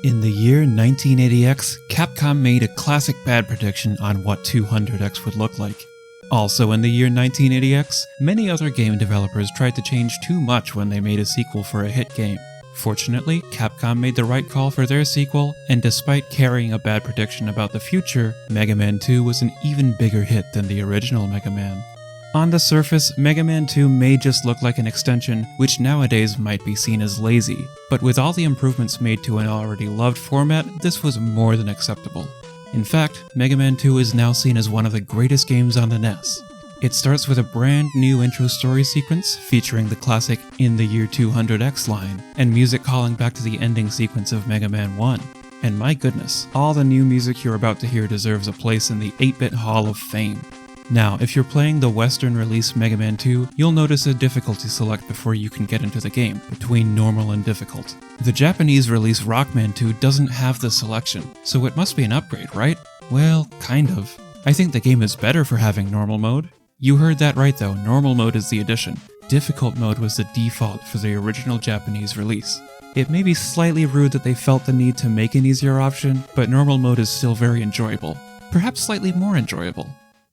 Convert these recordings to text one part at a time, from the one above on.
In the year 1980X, Capcom made a classic bad prediction on what 200X would look like. Also in the year 1980X, many other game developers tried to change too much when they made a sequel for a hit game. Fortunately, Capcom made the right call for their sequel, and despite carrying a bad prediction about the future, Mega Man 2 was an even bigger hit than the original Mega Man. On the surface, Mega Man 2 may just look like an extension, which nowadays might be seen as lazy, but with all the improvements made to an already loved format, this was more than acceptable. In fact, Mega Man 2 is now seen as one of the greatest games on the NES. It starts with a brand new intro story sequence featuring the classic "In the Year 200X" line, and music calling back to the ending sequence of Mega Man 1. And my goodness, all the new music you're about to hear deserves a place in the 8-bit Hall of Fame. Now, if you're playing the Western release Mega Man 2, you'll notice a difficulty select before you can get into the game, between normal and difficult. The Japanese release Rockman 2 doesn't have the selection, so it must be an upgrade, right? Well, kind of. I think the game is better for having normal mode. You heard that right though, normal mode is the addition. Difficult mode was the default for the original Japanese release. It may be slightly rude that they felt the need to make an easier option, but normal mode is still very enjoyable. Perhaps slightly more enjoyable.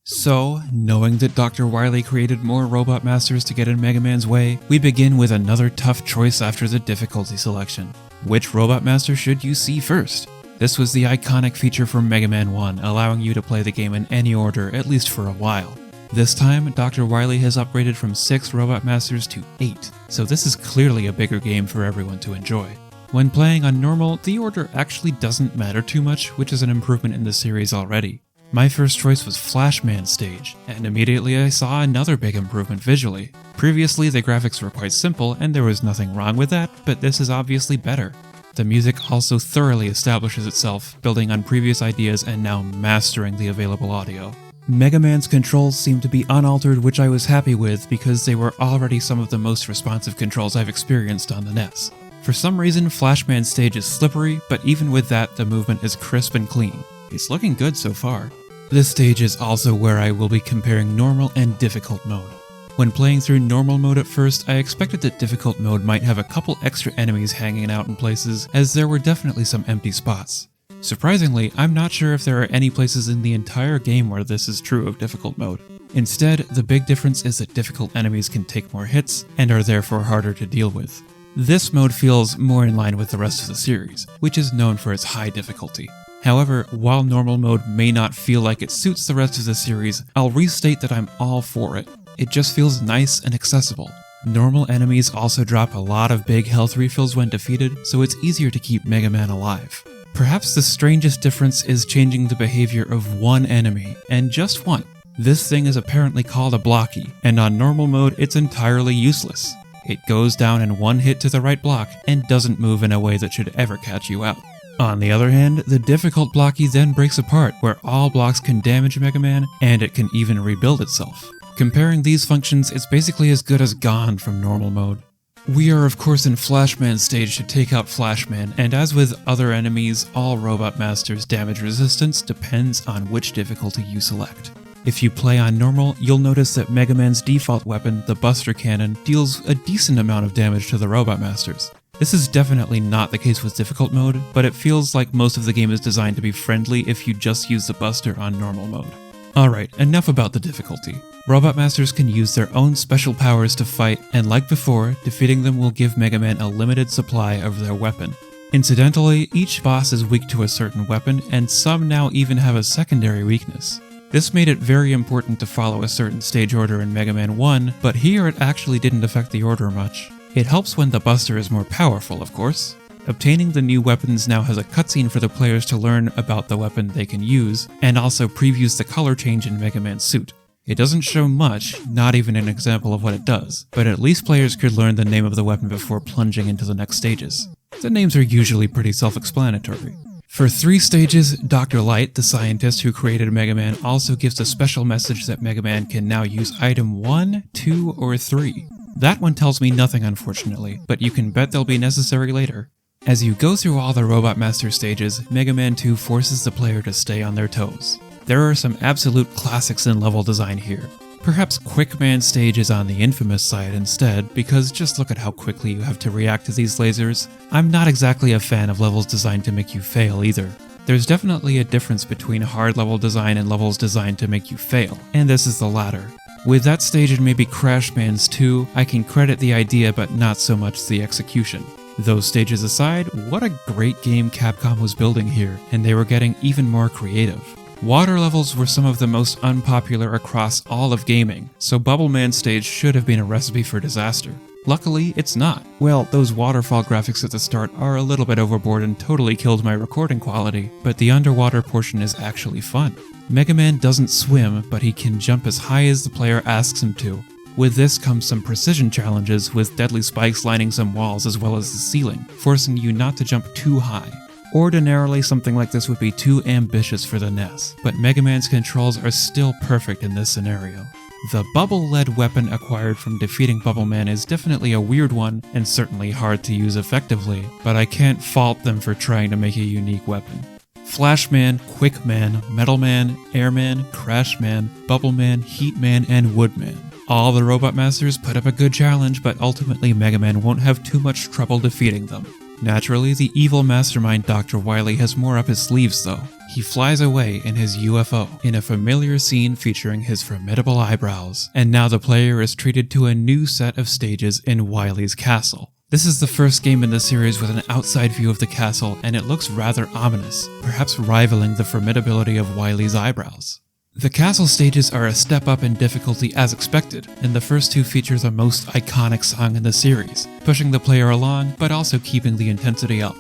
So, knowing that Dr. Wily created more Robot Masters to get in Mega Man's way, we begin with another tough choice after the difficulty selection. Which Robot Master should you see first? This was the iconic feature from Mega Man 1, allowing you to play the game in any order, at least for a while. This time, Dr. Wily has upgraded from 6 Robot Masters to 8, so this is clearly a bigger game for everyone to enjoy. When playing on normal, the order actually doesn't matter too much, which is an improvement in the series already. My first choice was Flashman Stage, and immediately I saw another big improvement visually. Previously, the graphics were quite simple, and there was nothing wrong with that, but this is obviously better. The music also thoroughly establishes itself, building on previous ideas and now mastering the available audio. Mega Man's controls seem to be unaltered, which I was happy with because they were already some of the most responsive controls I've experienced on the NES. For some reason, Flashman Stage is slippery, but even with that, the movement is crisp and clean. It's looking good so far. This stage is also where I will be comparing normal and difficult mode. When playing through normal mode at first, I expected that difficult mode might have a couple extra enemies hanging out in places, as there were definitely some empty spots. Surprisingly, I'm not sure if there are any places in the entire game where this is true of difficult mode. Instead, the big difference is that difficult enemies can take more hits, and are therefore harder to deal with. This mode feels more in line with the rest of the series, which is known for its high difficulty. However, while normal mode may not feel like it suits the rest of the series, I'll restate that I'm all for it. It just feels nice and accessible. Normal enemies also drop a lot of big health refills when defeated, so it's easier to keep Mega Man alive. Perhaps the strangest difference is changing the behavior of one enemy, and just one. This thing is apparently called a blocky, and on normal mode it's entirely useless. It goes down in one hit to the right block, and doesn't move in a way that should ever catch you out. On the other hand, the difficult blocky then breaks apart, where all blocks can damage Mega Man, and it can even rebuild itself. Comparing these functions, it's basically as good as gone from normal mode. We are of course in Flashman Stage to take out Flashman, and as with other enemies, all Robot Masters' damage resistance depends on which difficulty you select. If you play on normal, you'll notice that Mega Man's default weapon, the Buster Cannon, deals a decent amount of damage to the Robot Masters. This is definitely not the case with difficult mode, but it feels like most of the game is designed to be friendly if you just use the Buster on normal mode. Alright, enough about the difficulty. Robot Masters can use their own special powers to fight, and like before, defeating them will give Mega Man a limited supply of their weapon. Incidentally, each boss is weak to a certain weapon, and some now even have a secondary weakness. This made it very important to follow a certain stage order in Mega Man 1, but here it actually didn't affect the order much. It helps when the Buster is more powerful, of course. Obtaining the new weapons now has a cutscene for the players to learn about the weapon they can use, and also previews the color change in Mega Man's suit. It doesn't show much, not even an example of what it does, but at least players could learn the name of the weapon before plunging into the next stages. The names are usually pretty self-explanatory. For 3 stages, Dr. Light, the scientist who created Mega Man, also gives a special message that Mega Man can now use item 1, 2, or 3. That one tells me nothing unfortunately, but you can bet they'll be necessary later. As you go through all the Robot Master stages, Mega Man 2 forces the player to stay on their toes. There are some absolute classics in level design here. Perhaps Quick Man stage is on the infamous side instead, because just look at how quickly you have to react to these lasers. I'm not exactly a fan of levels designed to make you fail either. There's definitely a difference between hard level design and levels designed to make you fail, and this is the latter. With that stage and maybe Crash Bands 2, I can credit the idea but not so much the execution. Those stages aside, what a great game Capcom was building here, and they were getting even more creative. Water levels were some of the most unpopular across all of gaming, so Bubble Man stage should have been a recipe for disaster. Luckily, it's not. Well, those waterfall graphics at the start are a little bit overboard and totally killed my recording quality, but the underwater portion is actually fun. Mega Man doesn't swim, but he can jump as high as the player asks him to. With this comes some precision challenges with deadly spikes lining some walls as well as the ceiling, forcing you not to jump too high. Ordinarily, something like this would be too ambitious for the NES, but Mega Man's controls are still perfect in this scenario. The bubble-led weapon acquired from defeating Bubble Man is definitely a weird one, and certainly hard to use effectively, but I can't fault them for trying to make a unique weapon. Flash Man, Quick Man, Metal Man, Air Man, Crash Man, Bubble Man, Heat Man, and Wood Man. All the Robot Masters put up a good challenge, but ultimately Mega Man won't have too much trouble defeating them. Naturally, the evil mastermind Dr. Wily has more up his sleeves though. He flies away in his UFO, in a familiar scene featuring his formidable eyebrows, and now the player is treated to a new set of stages in Wily's castle. This is the first game in the series with an outside view of the castle, and it looks rather ominous, perhaps rivaling the formidability of Wily's eyebrows. The castle stages are a step up in difficulty as expected, and the first two feature the most iconic song in the series, pushing the player along but also keeping the intensity up.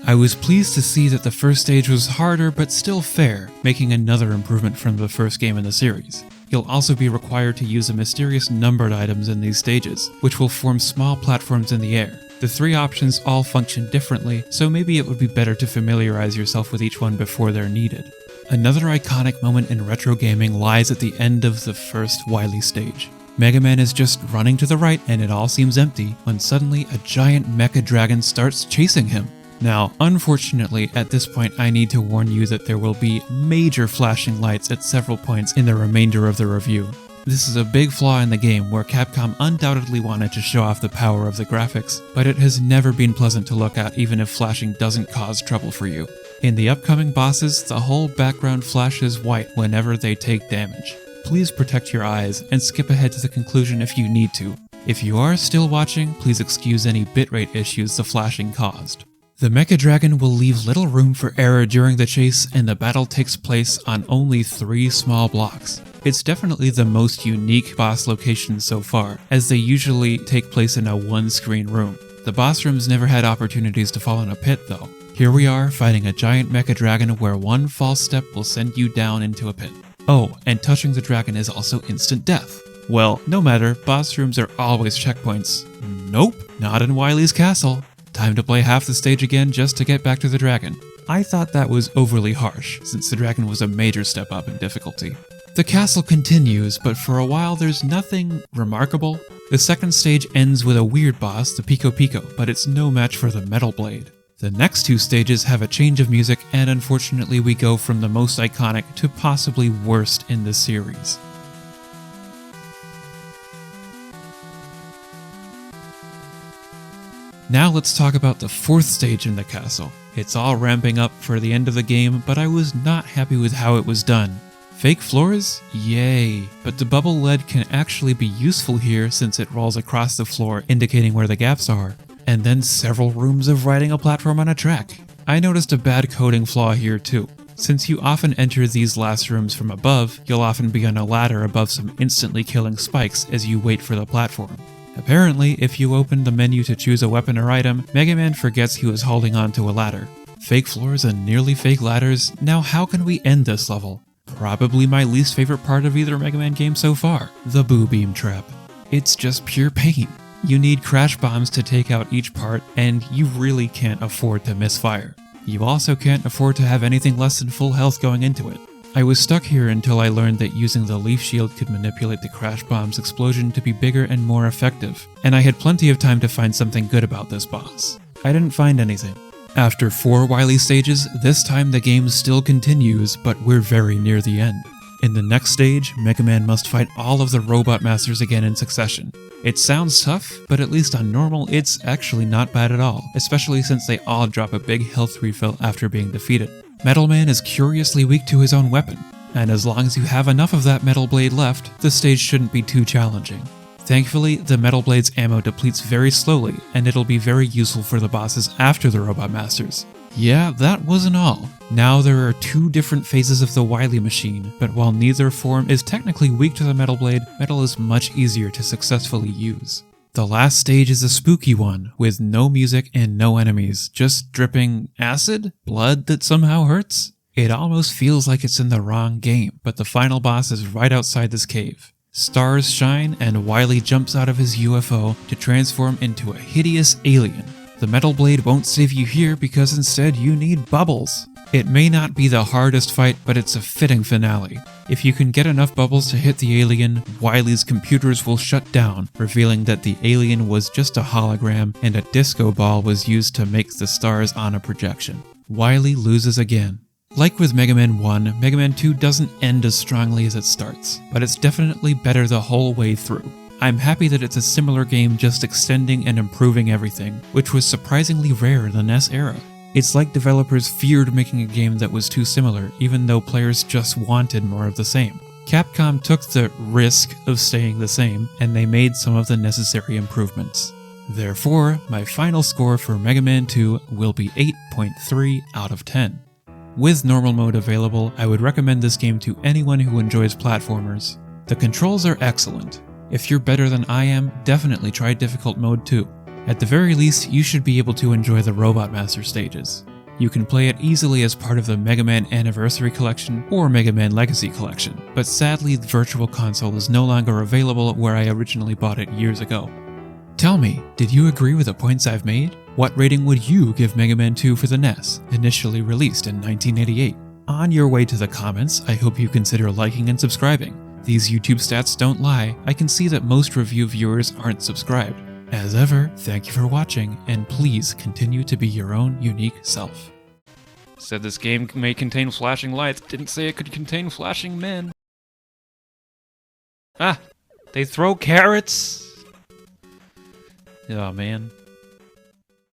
I was pleased to see that the first stage was harder but still fair, making another improvement from the first game in the series. You'll also be required to use the mysterious numbered items in these stages, which will form small platforms in the air. The three options all function differently, so maybe it would be better to familiarize yourself with each one before they're needed. Another iconic moment in retro gaming lies at the end of the first Wily stage. Mega Man is just running to the right and it all seems empty, when suddenly a giant mecha dragon starts chasing him. Now, unfortunately, at this point I need to warn you that there will be major flashing lights at several points in the remainder of the review. This is a big flaw in the game where Capcom undoubtedly wanted to show off the power of the graphics, but it has never been pleasant to look at even if flashing doesn't cause trouble for you. In the upcoming bosses, the whole background flashes white whenever they take damage. Please protect your eyes and skip ahead to the conclusion if you need to. If you are still watching, please excuse any bitrate issues the flashing caused. The Mecha Dragon will leave little room for error during the chase, and the battle takes place on only 3 small blocks. It's definitely the most unique boss location so far, as they usually take place in a one-screen room. The boss rooms never had opportunities to fall in a pit though. Here we are, fighting a giant mecha dragon where one false step will send you down into a pit. Oh, and touching the dragon is also instant death. Well, no matter, boss rooms are always checkpoints. Nope, not in Wily's castle. Time to play half the stage again just to get back to the dragon. I thought that was overly harsh, since the dragon was a major step up in difficulty. The castle continues, but for a while there's nothing remarkable. The second stage ends with a weird boss, the Pico Pico, but it's no match for the Metal Blade. The next 2 stages have a change of music, and unfortunately we go from the most iconic to possibly worst in the series. Now let's talk about the 4th stage in the castle. It's all ramping up for the end of the game, but I was not happy with how it was done. Fake floors? Yay! But the bubble lead can actually be useful here since it rolls across the floor, indicating where the gaps are. And then several rooms of riding a platform on a track. I noticed a bad coding flaw here too. Since you often enter these last rooms from above, you'll often be on a ladder above some instantly killing spikes as you wait for the platform. Apparently, if you open the menu to choose a weapon or item, Mega Man forgets he was holding on to a ladder. Fake floors and nearly fake ladders, now how can we end this level? Probably my least favorite part of either Mega Man game so far, the Boo Beam Trap. It's just pure pain. You need crash bombs to take out each part, and you really can't afford to misfire. You also can't afford to have anything less than full health going into it. I was stuck here until I learned that using the leaf shield could manipulate the crash bomb's explosion to be bigger and more effective, and I had plenty of time to find something good about this boss. I didn't find anything. After 4 Wily stages, this time the game still continues, but we're very near the end. In the next stage, Mega Man must fight all of the Robot Masters again in succession. It sounds tough, but at least on normal, it's actually not bad at all, especially since they all drop a big health refill after being defeated. Metal Man is curiously weak to his own weapon, and as long as you have enough of that metal blade left, the stage shouldn't be too challenging. Thankfully, the metal blade's ammo depletes very slowly, and it'll be very useful for the bosses after the Robot Masters. Yeah, that wasn't all. Now there are 2 different phases of the Wily machine, but while neither form is technically weak to the metal blade, metal is much easier to successfully use. The last stage is a spooky one, with no music and no enemies, just dripping acid? Blood that somehow hurts? It almost feels like it's in the wrong game, but the final boss is right outside this cave. Stars shine and Wily jumps out of his UFO to transform into a hideous alien. The metal blade won't save you here because instead you need bubbles. It may not be the hardest fight, but it's a fitting finale. If you can get enough bubbles to hit the alien, Wily's computers will shut down, revealing that the alien was just a hologram and a disco ball was used to make the stars on a projection. Wily loses again. Like with Mega Man 1, Mega Man 2 doesn't end as strongly as it starts, but it's definitely better the whole way through. I'm happy that it's a similar game just extending and improving everything, which was surprisingly rare in the NES era. It's like developers feared making a game that was too similar, even though players just wanted more of the same. Capcom took the risk of staying the same, and they made some of the necessary improvements. Therefore, my final score for Mega Man 2 will be 8.3 out of 10. With normal mode available, I would recommend this game to anyone who enjoys platformers. The controls are excellent. If you're better than I am, definitely try difficult mode too. At the very least, you should be able to enjoy the Robot Master stages. You can play it easily as part of the Mega Man Anniversary Collection or Mega Man Legacy Collection, but sadly the Virtual Console is no longer available where I originally bought it years ago. Tell me, did you agree with the points I've made? What rating would you give Mega Man 2 for the NES, initially released in 1988? On your way to the comments, I hope you consider liking and subscribing. These YouTube stats don't lie, I can see that most review viewers aren't subscribed. As ever, thank you for watching, and please continue to be your own unique self. Said this game may contain flashing lights, didn't say it could contain flashing men. Ah! They throw carrots! Oh man.